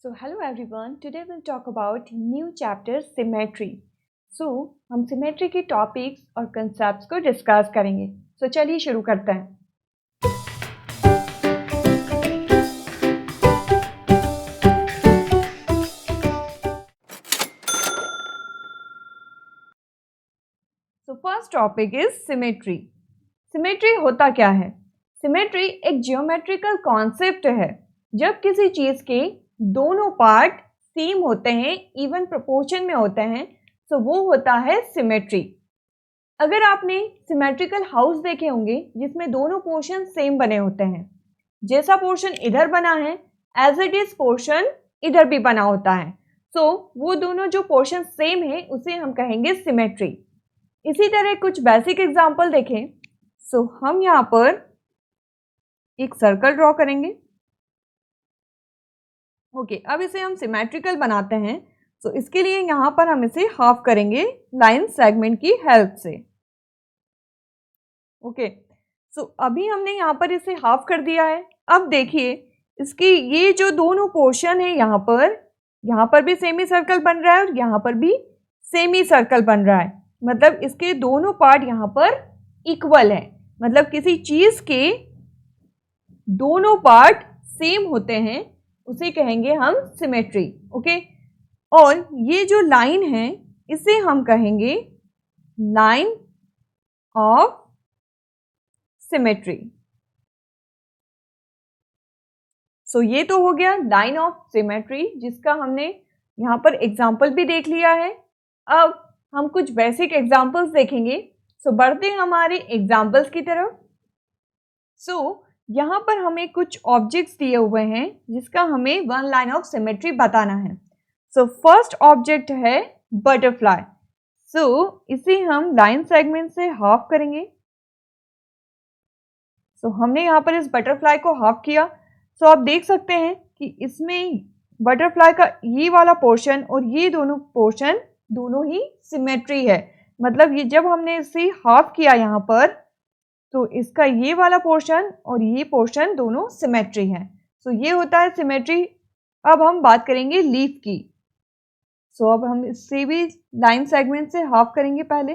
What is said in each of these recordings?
So hello everyone, today we'll talk about new chapter symmetry. So हम symmetry के topics और concepts को discuss करेंगे. So चलिए शुरू करते हैं. So first topic is symmetry. Symmetry होता क्या है? Symmetry एक geometrical concept है. जब किसी चीज के दोनों पार्ट सेम होते हैं, इवन प्रोपोर्शन में होते हैं, तो वो होता है सिमेट्री. अगर आपने सिमेट्रिकल हाउस देखे होंगे जिसमें दोनों पोर्शन सेम बने होते हैं, जैसा पोर्शन इधर बना है एज इट इज पोर्शन इधर भी बना होता है, तो वो दोनों जो पोर्शन सेम है उसे हम कहेंगे सिमेट्री. इसी तरह कुछ बेसिक एग्जांपल देखें. सो हम यहाँ पर एक सर्कल ड्रॉ करेंगे. ओके, अब इसे हम सिमेट्रिकल बनाते हैं. तो इसके लिए यहाँ पर हम इसे हाफ करेंगे लाइन सेगमेंट की हेल्प से. ओके, सो अभी हमने यहाँ पर इसे हाफ कर दिया है. अब देखिए इसकी ये जो दोनों पोर्शन है, यहाँ पर भी सेमी सर्कल बन रहा है और यहाँ पर भी सेमी सर्कल बन रहा है. मतलब इसके दोनों पार्ट यहाँ पर इक्वल है. मतलब किसी चीज के दोनों पार्ट सेम होते हैं, उसे कहेंगे हम सिमेट्री. ओके, और ये जो लाइन है इसे हम कहेंगे लाइन ऑफ सिमेट्री. सो ये तो हो गया लाइन ऑफ सिमेट्री, जिसका हमने यहाँ पर एग्जाम्पल भी देख लिया है. अब हम कुछ बेसिक एग्जाम्पल्स देखेंगे. सो बढ़ते हैं हमारे एग्जाम्पल्स की तरफ. सो यहाँ पर हमें कुछ ऑब्जेक्ट्स दिए हुए हैं जिसका हमें वन लाइन ऑफ सिमेट्री बताना है. सो फर्स्ट ऑब्जेक्ट है बटरफ्लाई. सो इसे हम लाइन सेगमेंट से हाफ करेंगे. सो हमने यहाँ पर इस बटरफ्लाई को हाफ किया. सो आप देख सकते हैं कि इसमें बटरफ्लाई का ये वाला पोर्शन और ये दोनों पोर्शन दोनों ही सिमेट्री है. मतलब ये जब हमने इसे हाफ किया यहाँ पर, तो इसका ये वाला पोर्शन और ये पोर्शन दोनों सिमेट्री है. सो ये होता है सिमेट्री. अब हम बात करेंगे लीफ की. सो अब हम इससे भी लाइन सेगमेंट से हाफ करेंगे पहले.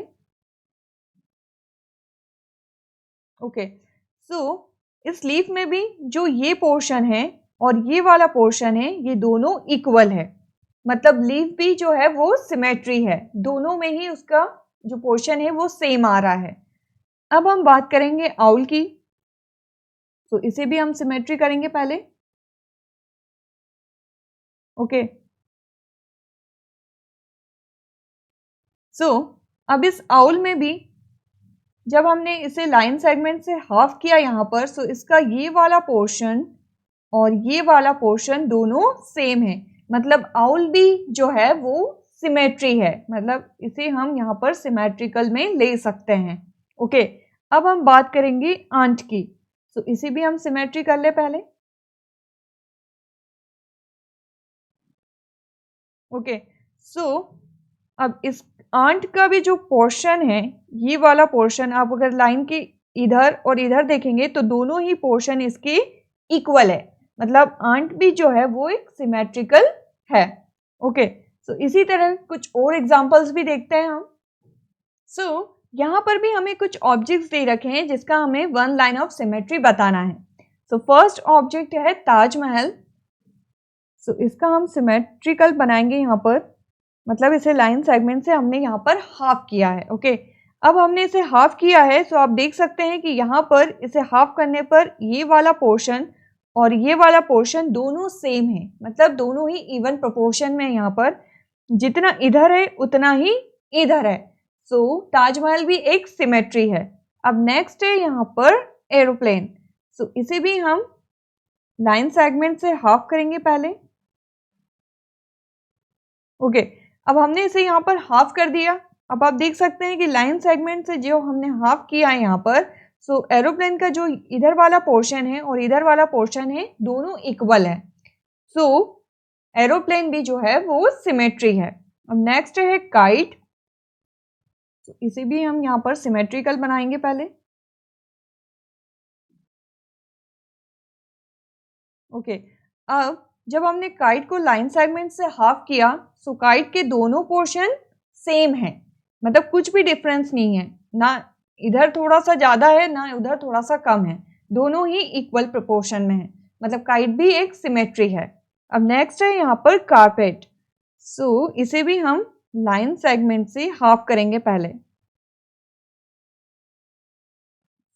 ओके, सो इस लीफ में भी जो ये पोर्शन है और ये वाला पोर्शन है, ये दोनों इक्वल है. मतलब लीफ भी जो है वो सिमेट्री है. दोनों में ही उसका जो पोर्शन है वो सेम आ रहा है. अब हम बात करेंगे आउल की. तो इसे भी हम सिमेट्री करेंगे पहले. ओके, सो अब इस आउल में भी जब हमने इसे लाइन सेगमेंट से हाफ किया यहाँ पर, सो इसका ये वाला पोर्शन और ये वाला पोर्शन दोनों सेम है. मतलब आउल भी जो है वो सिमेट्री है. मतलब इसे हम यहाँ पर सिमेट्रिकल में ले सकते हैं. ओके, अब हम बात करेंगे आंट की. सो इसे भी हम सिमेट्री कर ले पहले. ओके, सो अब इस आंट का भी जो पोर्शन है, ये वाला पोर्शन आप अगर लाइन के इधर और इधर देखेंगे तो दोनों ही पोर्शन इसके इक्वल है. मतलब आंट भी जो है वो एक सिमेट्रिकल है. ओके, सो इसी तरह कुछ और एग्जांपल्स भी देखते हैं हम. सो यहाँ पर भी हमें कुछ ऑब्जेक्ट्स दे रखे हैं जिसका हमें वन लाइन ऑफ सिमेट्री बताना है. सो फर्स्ट ऑब्जेक्ट है ताजमहल. सो इसका हम सिमेट्रिकल बनाएंगे यहाँ पर. मतलब इसे लाइन सेगमेंट से हमने यहाँ पर हाफ किया है. ओके, अब हमने इसे हाफ किया है. सो आप देख सकते हैं कि यहाँ पर इसे हाफ करने पर ये वाला पोर्शन और ये वाला पोर्शन दोनों सेम है. मतलब दोनों ही इवन प्रोपोर्शन में. यहाँ पर जितना इधर है उतना ही इधर है. सो ताजमहल भी एक सिमेट्री है. अब नेक्स्ट है यहाँ पर एरोप्लेन. सो इसे भी हम लाइन सेगमेंट से हाफ करेंगे पहले. ओके, अब हमने इसे यहाँ पर हाफ कर दिया. अब आप देख सकते हैं कि लाइन सेगमेंट से जो हमने हाफ किया है यहाँ पर, सो एरोप्लेन का जो इधर वाला पोर्शन है और इधर वाला पोर्शन है दोनों इक्वल है. सो एरोप्लेन भी जो है वो सिमेट्री है. अब नेक्स्ट है काइट. तो इसे भी हम यहाँ पर सिमेट्रिकल बनाएंगे पहले. ओके, अब जब हमने काइट को लाइन सेगमेंट से हाफ किया, सो काइट के दोनों पोर्शन सेम है, मतलब कुछ भी डिफरेंस नहीं है, ना इधर थोड़ा सा ज़्यादा है ना उधर थोड़ा सा कम है, दोनों ही इक्वल प्रोपोर्शन में है, मतलब काइट भी एक सिमेट्री है। अब नेक्स्ट है यहाँ पर कारपेट। सो इसे भी हम लाइन सेगमेंट से हाफ करेंगे पहले।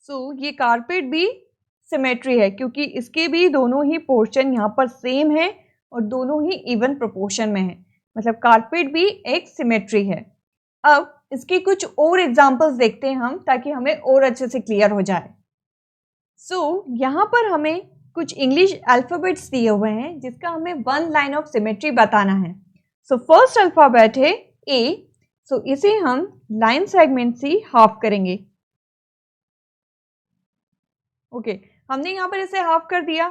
सो ये कारपेट भी सिमेट्री है क्योंकि इसके भी दोनों ही पोर्शन यहाँ पर सेम है और दोनों ही इवन प्रोपोर्शन में है, मतलब कारपेट भी एक सिमेट्री है। अब इसके कुछ और एग्जांपल्स देखते हैं हम, ताकि हमें और अच्छे से क्लियर हो जाए। सो यहाँ पर हमें कुछ इंग्लिश अल्फ़ाबेट्स दिए हुए हैं जिसका हमें वन लाइन ऑफ सिमेट्री बताना है। सो फर्स्ट अल्फ़ाबेट है ए, सो इसे हम लाइन सेगमेंट से हाफ करेंगे। ओके, हमने यहाँ पर इसे हाफ कर दिया।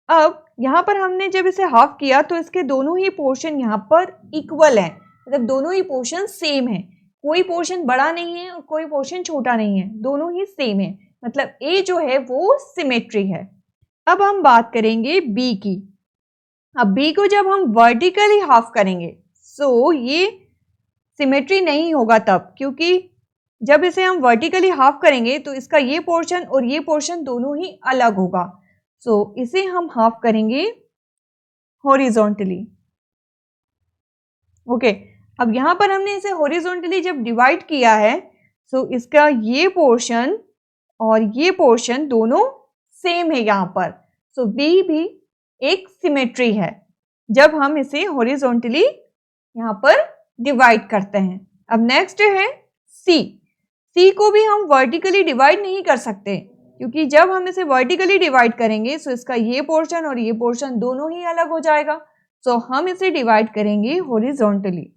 अब यहाँ पर हमने जब इसे हाफ किया तो इसके दोनों ही पोर्शन यहाँ पर इक्वल है, मतलब दोनों ही पोर्शन सेम है, कोई पोर्शन बड़ा नहीं है और कोई पोर्शन छोटा नहीं है, दोनों ही सेम है, मतलब ए जो है वो सिमेट्री है। अब हम बात करेंगे बी की। अब बी को जब हम वर्टिकली हाफ करेंगे सो ये सिमेट्री नहीं होगा तब, क्योंकि जब इसे हम वर्टिकली हाफ करेंगे तो इसका ये पोर्शन और ये पोर्शन दोनों ही अलग होगा। सो इसे हम हाफ करेंगे हॉरिजॉन्टली। ओके, अब यहाँ पर हमने इसे हॉरिजॉन्टली जब डिवाइड किया है सो इसका ये पोर्शन और ये पोर्शन दोनों सेम है यहाँ पर। सो बी भी एक सिमेट्री है जब हम इसे हॉरिजॉन्टली यहाँ पर डिवाइड करते हैं। अब नेक्स्ट है सी। सी को भी हम वर्टिकली डिवाइड नहीं कर सकते, क्योंकि जब हम इसे वर्टिकली डिवाइड करेंगे सो इसका ये पोर्शन और ये पोर्शन दोनों ही अलग हो जाएगा। सो हम इसे डिवाइड करेंगे हॉरिजॉन्टली।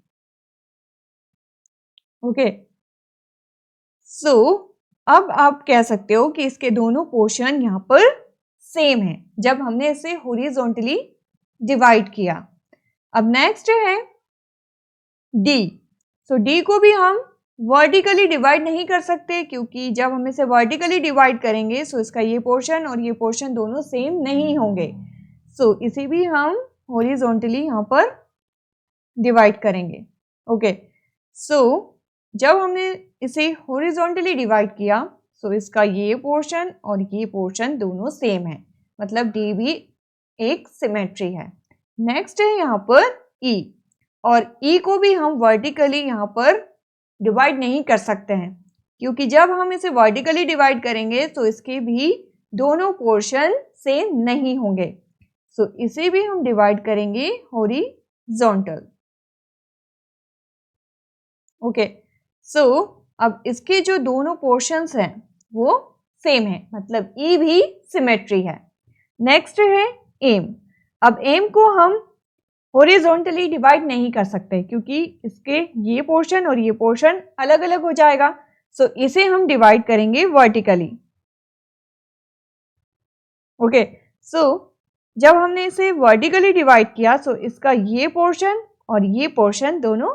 ओके, सो अब आप कह सकते हो कि इसके दोनों पोर्शन यहाँ पर सेम है जब हमने इसे हॉरिजॉन्टली डिवाइड किया। अब नेक्स्ट है डी। सो डी को भी हम वर्टिकली डिवाइड नहीं कर सकते, क्योंकि जब हम इसे वर्टिकली डिवाइड करेंगे सो इसका ये पोर्शन और ये पोर्शन दोनों सेम नहीं होंगे। सो इसे भी हम हॉरिजॉन्टली यहाँ पर डिवाइड करेंगे। ओके, सो जब हमने इसे हॉरिजॉन्टली डिवाइड किया सो इसका ये पोर्शन और ये पोर्शन दोनों सेम है, मतलब डी भी एक सिमेट्री है। नेक्स्ट है यहाँ पर ई, और ई को भी हम वर्टिकली यहाँ पर डिवाइड नहीं कर सकते हैं, क्योंकि जब हम इसे वर्टिकली डिवाइड करेंगे तो इसके भी दोनों पोर्शन सेम नहीं होंगे। सो इसे भी हम डिवाइड करेंगे हॉरिजॉन्टल। ओके, सो अब इसके जो दोनों पोर्शंस हैं वो सेम है, मतलब ई भी सिमेट्री है। नेक्स्ट है एम। अब एम को हम हॉरिजॉन्टली डिवाइड नहीं कर सकते, क्योंकि इसके ये पोर्शन और ये पोर्शन अलग अलग हो जाएगा। सो इसे हम डिवाइड करेंगे वर्टिकली। ओके, सो जब हमने इसे वर्टिकली डिवाइड किया सो इसका ये पोर्शन और ये पोर्शन दोनों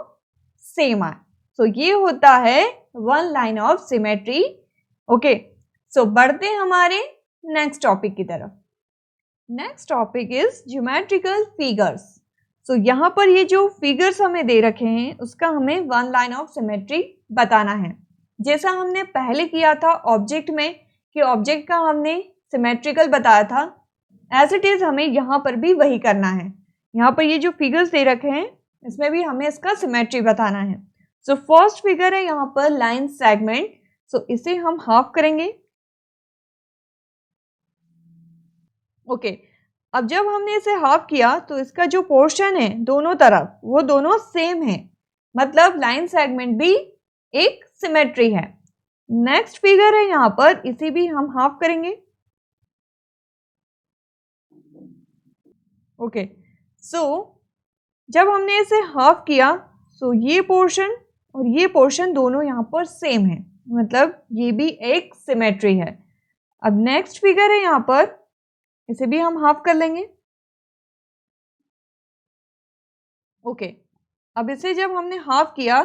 सेम आए। सो ये होता है one line of symmetry. Okay, so बढ़ते हैं हमारे नेक्स्ट टॉपिक की तरफ। Next topic is geometrical figures. So यहाँ पर ये जो फिगर्स हमें दे रखे हैं उसका हमें वन लाइन ऑफ सिमेट्री बताना है। जैसा हमने पहले किया था ऑब्जेक्ट में कि ऑब्जेक्ट का हमने सिमेट्रिकल बताया था, एज इट इज हमें यहाँ पर भी वही करना है। यहाँ पर ये जो फिगर्स दे रखे हैं इसमें भी हमें इसका सिमेट्री बताना है। सो फर्स्ट फिगर है यहाँ पर लाइन सेगमेंट। सो इसे हम हाफ करेंगे। ओके, अब जब हमने इसे हाफ किया तो इसका जो पोर्शन है दोनों तरफ वो दोनों सेम है, मतलब लाइन सेगमेंट भी एक सिमेट्री है। नेक्स्ट फिगर है यहाँ पर, इसे भी हम हाफ करेंगे। ओके, सो जब हमने इसे हाफ किया सो ये पोर्शन और ये पोर्शन दोनों यहाँ पर सेम है, मतलब ये भी एक सिमेट्री है। अब नेक्स्ट फिगर है यहाँ पर, इसे भी हम हाफ कर लेंगे। ओके, अब इसे जब हमने हाफ किया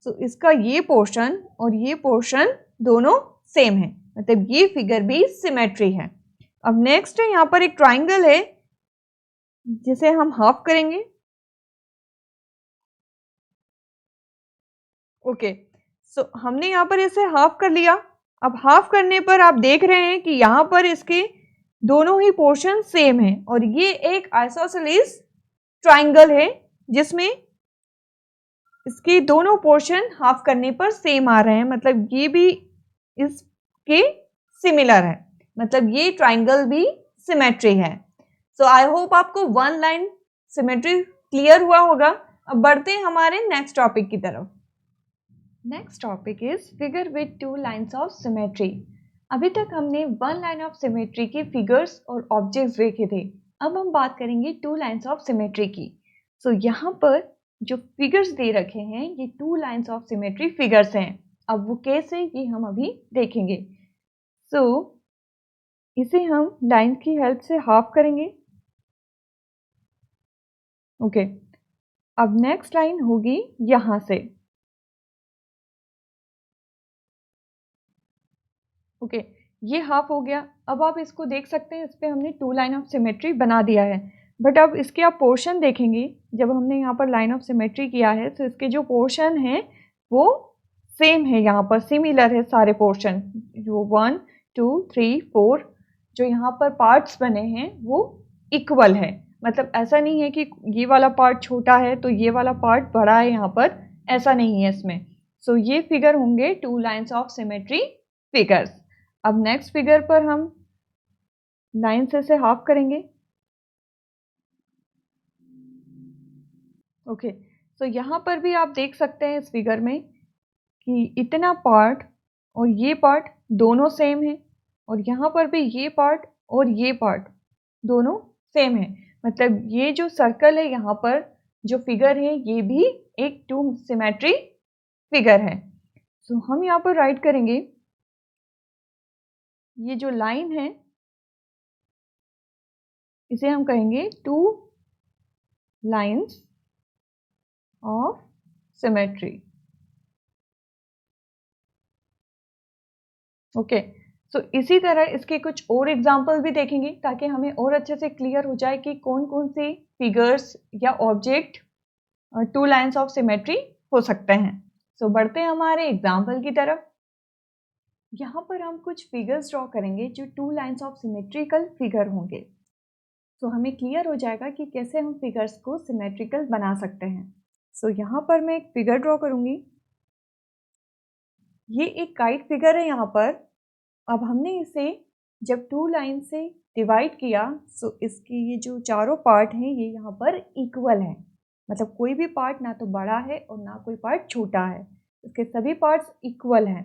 तो इसका ये पोर्शन और ये पोर्शन दोनों सेम है, मतलब ये फिगर भी सिमेट्री है। अब नेक्स्ट है यहाँ पर एक ट्राइंगल है जिसे हम हाफ करेंगे। ओके, सो हमने यहाँ पर इसे हाफ कर लिया। अब हाफ करने पर आप देख रहे हैं कि यहाँ पर इसके दोनों ही पोर्शन सेम है और ये एक आइसोसेलेस ट्राइंगल है जिसमें इसके दोनों पोर्शन हाफ करने पर सेम आ रहे हैं, मतलब ये भी इसके सिमिलर है, मतलब ये ट्राइंगल भी सिमेट्री है। सो आई होप आपको वन लाइन सिमेट्री क्लियर हुआ होगा। अब बढ़ते हैं हमारे नेक्स्ट टॉपिक की तरफ। Next topic is figure with two lines of symmetry. अभी तक हमने वन लाइन ऑफ सिमेट्री के फिगर्स और ऑब्जेक्ट्स देखे थे। अब हम बात करेंगे टू लाइन्स ऑफ सिमेट्री की। सो यहाँ पर जो फिगर्स दे रखे हैं ये to lines of symmetry figures हैं। अब वो कैसे ये हम अभी देखेंगे। सो इसे हम लाइन की हेल्प से हाफ करेंगे। ओके, अब नेक्स्ट लाइन होगी यहाँ से। ओके, ये हाफ हो गया। अब आप इसको देख सकते हैं, इस पर हमने टू लाइन ऑफ सिमेट्री बना दिया है। बट अब इसके आप पोर्शन देखेंगे, जब हमने यहाँ पर लाइन ऑफ सिमेट्री किया है तो इसके जो पोर्शन हैं वो सेम है, यहाँ पर सिमिलर है सारे पोर्शन। जो 1 2 3 4 जो यहाँ पर पार्ट्स बने हैं वो इक्वल है। मतलब ऐसा नहीं है कि ये वाला पार्ट छोटा है तो ये वाला पार्ट बड़ा है, यहाँ पर ऐसा नहीं है इसमें। सो ये फिगर होंगे to lines of symmetry figures. अब नेक्स्ट फिगर पर हम लाइन से हाफ करेंगे। ओके, सो यहाँ पर भी आप देख सकते हैं इस फिगर में कि इतना पार्ट और ये पार्ट दोनों सेम है और यहाँ पर भी ये पार्ट और ये पार्ट दोनों सेम है। मतलब ये जो सर्कल है यहाँ पर जो फिगर है ये भी एक टू सिमेट्री फिगर है। सो हम यहाँ पर राइट करेंगे, ये जो लाइन है इसे हम कहेंगे two lines of symmetry. Okay, so इसी तरह इसके कुछ और एग्जाम्पल भी देखेंगे ताकि हमें और अच्छे से क्लियर हो जाए कि कौन कौन से फिगर्स या object to lines of symmetry हो सकते हैं। सो बढ़ते हैं हमारे एग्जाम्पल की तरफ। यहाँ पर हम कुछ फिगर्स ड्रॉ करेंगे जो to lines of symmetrical figure होंगे। सो हमें क्लियर हो जाएगा कि कैसे हम फिगर्स को सिमेट्रिकल बना सकते हैं। सो यहाँ पर मैं एक फिगर ड्रॉ करूँगी। ये एक काइट फिगर है यहाँ पर। अब हमने इसे जब टू लाइन से डिवाइड किया सो इसके ये जो चारों पार्ट हैं ये यहाँ पर इक्वल है। मतलब कोई भी पार्ट ना तो बड़ा है और ना कोई पार्ट छोटा है, इसके सभी पार्ट्स इक्वल हैं।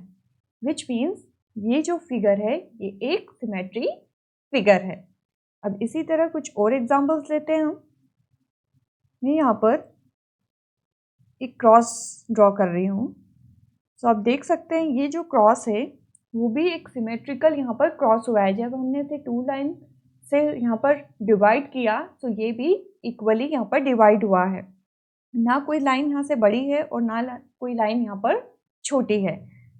विच मीन्स ये जो फिगर है ये एक सिमेट्री फिगर है। अब इसी तरह कुछ और एग्जाम्पल्स लेते हैं हम। मैं यहाँ पर एक क्रॉस ड्रॉ कर रही हूँ। सो आप देख सकते हैं ये जो क्रॉस है वो भी एक सिमेट्रिकल यहाँ पर क्रॉस हुआ है। जब हमने इसे टू लाइन से यहाँ पर डिवाइड किया तो ये भी इक्वली यहाँ पर डिवाइड हुआ है। ना कोई लाइन यहाँ से बड़ी है और ना कोई लाइन यहाँ पर छोटी है।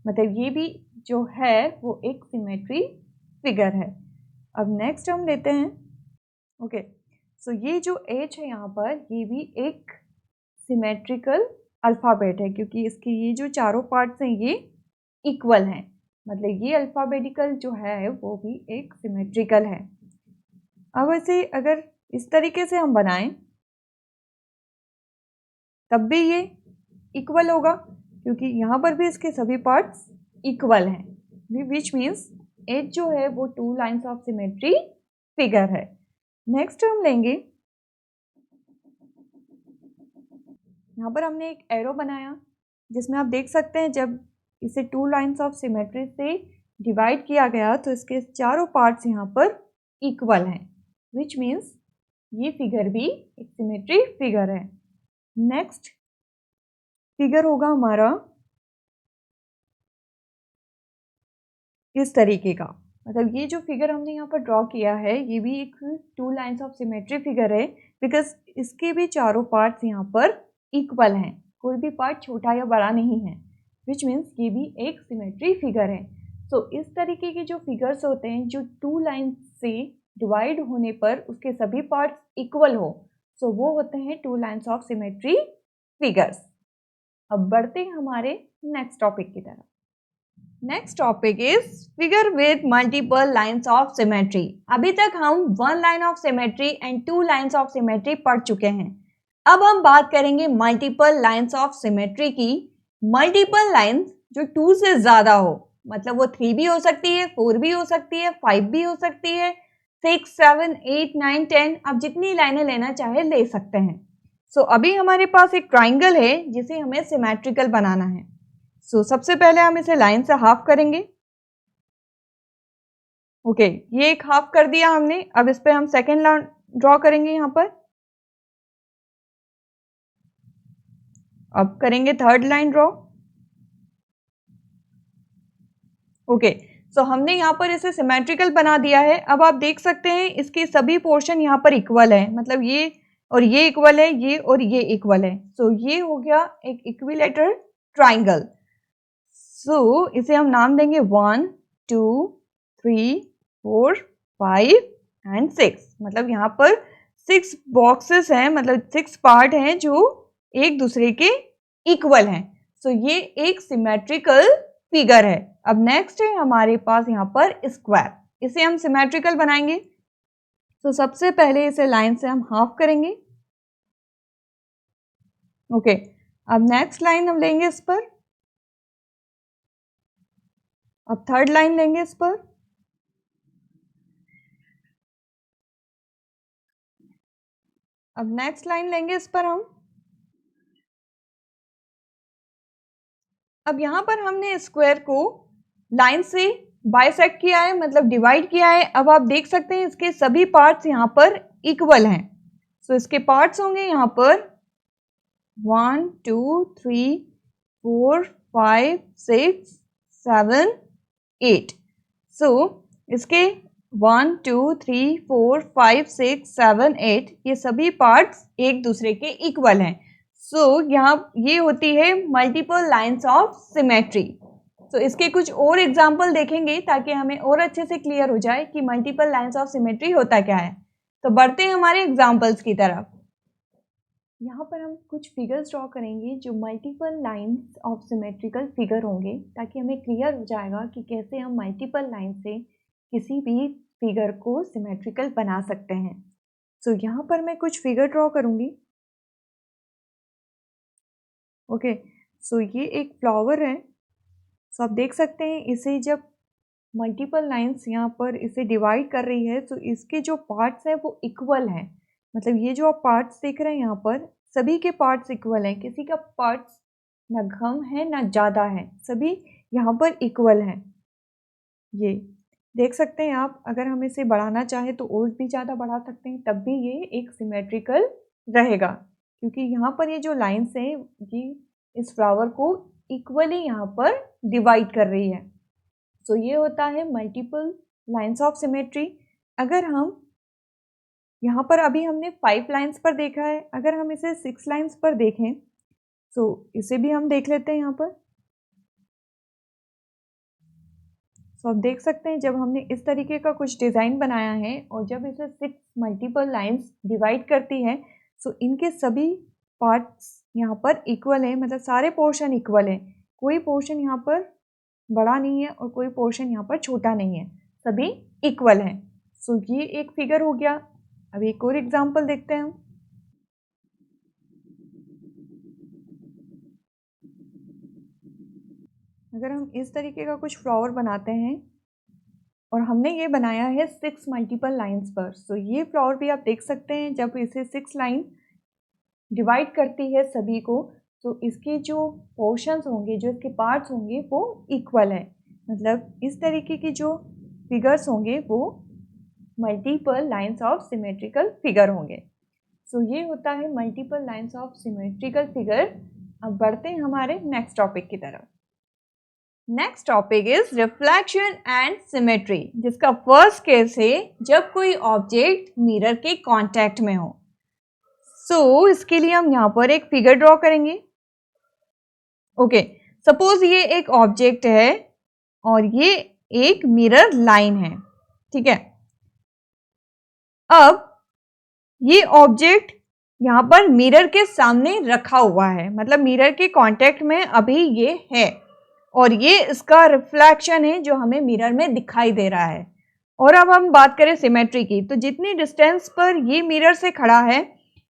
मतलब ये भी जो है वो एक सिमेट्री फिगर है। अब नेक्स्ट हम लेते हैं। ओके, सो ये जो एच है यहाँ पर ये भी एक सिमेट्रिकल अल्फ़ाबेट है क्योंकि इसके ये जो चारों पार्ट्स हैं ये इक्वल हैं। मतलब ये अल्फ़ाबेटिकल जो है वो भी एक सिमेट्रिकल है। अब ऐसे अगर इस तरीके से हम बनाएं तब भी ये इक्वल होगा क्योंकि यहाँ पर भी इसके सभी पार्ट्स इक्वल हैं। विच मीन्स एच जो है वो to lines of symmetry figure है। नेक्स्ट हम लेंगे, यहाँ पर हमने एक एरो बनाया जिसमें आप देख सकते हैं जब इसे टू लाइन्स ऑफ सिमेट्री से डिवाइड किया गया तो इसके चारों पार्ट्स यहाँ पर इक्वल हैं। विच मीन्स ये फिगर भी एक सिमेट्री फिगर है। नेक्स्ट फिगर होगा हमारा इस तरीके का। मतलब ये जो फिगर हमने यहाँ पर ड्रॉ किया है ये भी एक to lines of symmetry figure है बिकॉज इसके भी चारों पार्ट्स यहाँ पर इक्वल हैं, कोई भी पार्ट छोटा या बड़ा नहीं है। विच मीन्स ये भी एक सिमेट्री फिगर है। सो इस तरीके के जो फिगर्स होते हैं जो टू लाइन से डिवाइड होने पर उसके सभी पार्ट्स इक्वल हो, सो वो होते हैं to lines of symmetry figures. अब बढ़ते हैं हमारे नेक्स्ट टॉपिक की तरफ। Next topic is figure with multiple lines of symmetry. अभी तक हम one line of symmetry and to lines of symmetry पढ़ चुके हैं। अब हम बात करेंगे मल्टीपल लाइन्स ऑफ सिमेट्री की। मल्टीपल लाइन्स जो टू से ज्यादा हो, मतलब वो 3 भी हो सकती है, 4 भी हो सकती है, 5 भी हो सकती है, 6, 7, 8, 9, 10, आप जितनी लाइनें लेना चाहे ले सकते हैं। सो अभी हमारे पास एक ट्राइंगल है जिसे हमें सिमेट्रिकल बनाना है। सो सबसे पहले हम इसे लाइन से हाफ करेंगे। ओके, ये एक हाफ कर दिया हमने। अब इस पे हम सेकेंड लाइन ड्रॉ करेंगे यहाँ पर। अब करेंगे थर्ड लाइन ड्रॉ। ओके, सो हमने यहाँ पर इसे सिमेट्रिकल बना दिया है। अब आप देख सकते हैं इसके सभी पोर्शन यहाँ पर इक्वल है, मतलब ये और ये इक्वल है, ये और ये इक्वल है। सो ये हो गया एक इक्विलेटरल ट्राइंगल। सो इसे हम नाम देंगे 1, 2, 3, 4, 5 एंड 6। मतलब यहाँ पर 6 बॉक्सेस हैं, मतलब 6 पार्ट हैं जो एक दूसरे के इक्वल हैं। सो ये एक सिमेट्रिकल फिगर है। अब नेक्स्ट है हमारे पास यहाँ पर स्क्वायर। इसे हम सिमेट्रिकल बनाएंगे। तो सबसे पहले इसे लाइन से हम हाफ करेंगे। ओके, अब नेक्स्ट लाइन हम लेंगे इस पर। अब थर्ड लाइन लेंगे इस पर। अब नेक्स्ट लाइन लेंगे इस पर हम। अब यहाँ पर हमने स्क्वायर को लाइन से बाइसेक्ट किया है, मतलब डिवाइड किया है। अब आप देख सकते हैं इसके सभी पार्ट्स यहाँ पर इक्वल हैं। सो इसके पार्ट्स होंगे यहाँ पर 1, 2, 3, 4, 5, 6, 7, 8। सो इसके 1, 2, 3, 4, 5, 6, 7, 8 ये सभी पार्ट्स एक दूसरे के इक्वल हैं। सो यहाँ ये होती है मल्टीपल लाइन्स ऑफ सिमेट्री। सो इसके कुछ और एग्जाम्पल देखेंगे ताकि हमें और अच्छे से क्लियर हो जाए कि मल्टीपल लाइन्स ऑफ सिमेट्री होता क्या है। तो बढ़ते हैं हमारे एग्जाम्पल्स की तरफ। यहाँ पर हम कुछ फिगर्स ड्रॉ करेंगे जो multiple lines of symmetrical figure होंगे, ताकि हमें क्लियर हो जाएगा कि कैसे हम मल्टीपल लाइन से किसी भी फिगर को सिमेट्रिकल बना सकते हैं। सो यहाँ पर मैं कुछ फिगर ड्रॉ करूँगी। ओके, सो ये एक फ्लावर है। सो आप देख सकते हैं इसे जब मल्टीपल लाइन्स यहाँ पर इसे डिवाइड कर रही है तो इसके जो पार्ट्स हैं वो इक्वल हैं। मतलब ये जो आप पार्ट्स देख रहे हैं यहाँ पर सभी के पार्ट्स इक्वल हैं, किसी का पार्ट्स ना कम है ना ज़्यादा है, सभी यहाँ पर इक्वल हैं। ये देख सकते हैं आप। अगर हम इसे बढ़ाना चाहें तो और भी ज़्यादा बढ़ा सकते हैं, तब भी ये एक सिमेट्रिकल रहेगा, क्योंकि यहाँ पर ये जो लाइन्स हैं ये इस फ्लावर को इक्वली यहाँ पर डिवाइड कर रही है। सो ये होता है मल्टीपल लाइन्स ऑफ सिमेट्री। अगर हम यहाँ पर अभी हमने 5 लाइन्स पर देखा है, अगर हम इसे 6 लाइन्स पर देखें तो इसे भी हम देख लेते हैं यहाँ पर। सो आप देख सकते हैं जब हमने इस तरीके का कुछ डिज़ाइन बनाया है और जब इसे 6 मल्टीपल लाइन्स डिवाइड करती है सो इनके सभी पार्ट्स यहाँ पर इक्वल है, मतलब सारे पोर्शन इक्वल है। कोई पोर्शन यहाँ पर बड़ा नहीं है और कोई पोर्शन यहाँ पर छोटा नहीं है, सभी इक्वल हैं। सो ये एक फिगर हो गया। अब एक और एग्जांपल देखते हैं हम। अगर हम इस तरीके का कुछ फ्लावर बनाते हैं और हमने ये बनाया है 6 मल्टीपल लाइन्स पर, सो ये फ्लावर भी आप देख सकते हैं जब इसे 6 लाइन डिवाइड करती है सभी को, तो इसके जो पोर्शंस होंगे, जो इसके पार्ट्स होंगे वो इक्वल है। मतलब इस तरीके की जो फिगर्स होंगे वो multiple lines of symmetrical figure होंगे। सो ये होता है multiple lines of symmetrical figure. अब बढ़ते हैं हमारे नेक्स्ट टॉपिक की तरफ। Next topic is reflection and symmetry, जिसका फर्स्ट केस है जब कोई ऑब्जेक्ट मिरर के कांटेक्ट में हो। सो इसके लिए हम यहाँ पर एक फिगर ड्रॉ करेंगे। ओके, सपोज ये एक ऑब्जेक्ट है और ये एक मिरर लाइन है, ठीक है। अब ये ऑब्जेक्ट यहाँ पर मिरर के सामने रखा हुआ है, मतलब मिरर के कांटेक्ट में अभी ये है और ये इसका रिफ्लेक्शन है जो हमें मिरर में दिखाई दे रहा है। और अब हम बात करें सिमेट्री की, तो जितनी डिस्टेंस पर ये मिरर से खड़ा है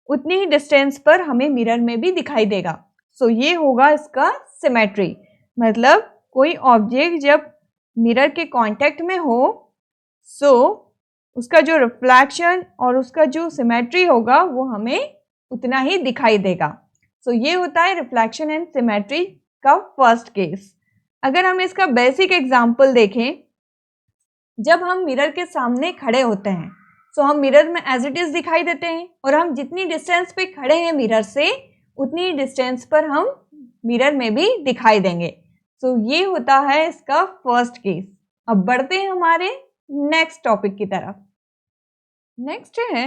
उतनी ही डिस्टेंस पर हमें मिरर में भी दिखाई देगा। सो ये होगा इसका सिमेट्री, मतलब कोई ऑब्जेक्ट जब मिरर के कांटेक्ट में हो सो उसका जो रिफ्लेक्शन और उसका जो सिमेट्री होगा वो हमें उतना ही दिखाई देगा। सो ये होता है रिफ्लेक्शन एंड सिमेट्री का फर्स्ट केस। अगर हम इसका बेसिक एग्जांपल देखें, जब हम मिरर के सामने खड़े होते हैं सो हम मिरर में एज इट इज दिखाई देते हैं और हम जितनी डिस्टेंस पे खड़े हैं मिरर से उतनी डिस्टेंस पर हम मिरर में भी दिखाई देंगे। सो ये होता है इसका फर्स्ट केस। अब बढ़ते हैं हमारे नेक्स्ट टॉपिक की तरफ। नेक्स्ट है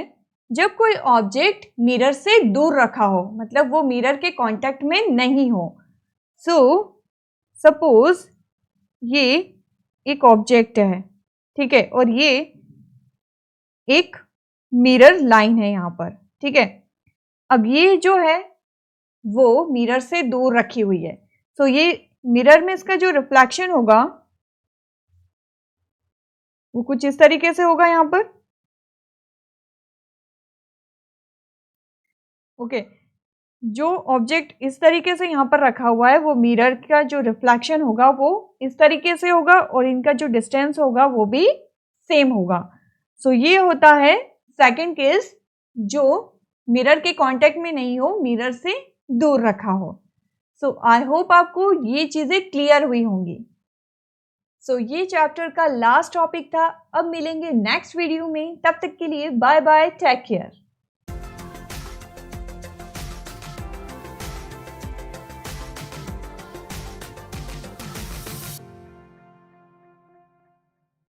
जब कोई ऑब्जेक्ट मिरर से दूर रखा हो, मतलब वो मिरर के कांटेक्ट में नहीं हो। सो सपोज ये एक ऑब्जेक्ट है, ठीक है, और ये एक मिरर लाइन है यहाँ पर, ठीक है। अब ये जो है वो मिरर से दूर रखी हुई है। सो ये मिरर में इसका जो रिफ्लेक्शन होगा वो कुछ इस तरीके से होगा यहाँ पर, ओके। जो ऑब्जेक्ट इस तरीके से यहाँ पर रखा हुआ है वो मिरर का जो रिफ्लेक्शन होगा वो इस तरीके से होगा और इनका जो डिस्टेंस होगा वो भी सेम होगा। सो ये होता है सेकंड केस, जो मिरर के कांटेक्ट में नहीं हो, मिरर से दूर रखा हो। सो आई होप आपको ये चीजें क्लियर हुई होंगी। सो ये चैप्टर का लास्ट टॉपिक था। अब मिलेंगे नेक्स्ट वीडियो में, तब तक के लिए बाय बाय, टेक केयर।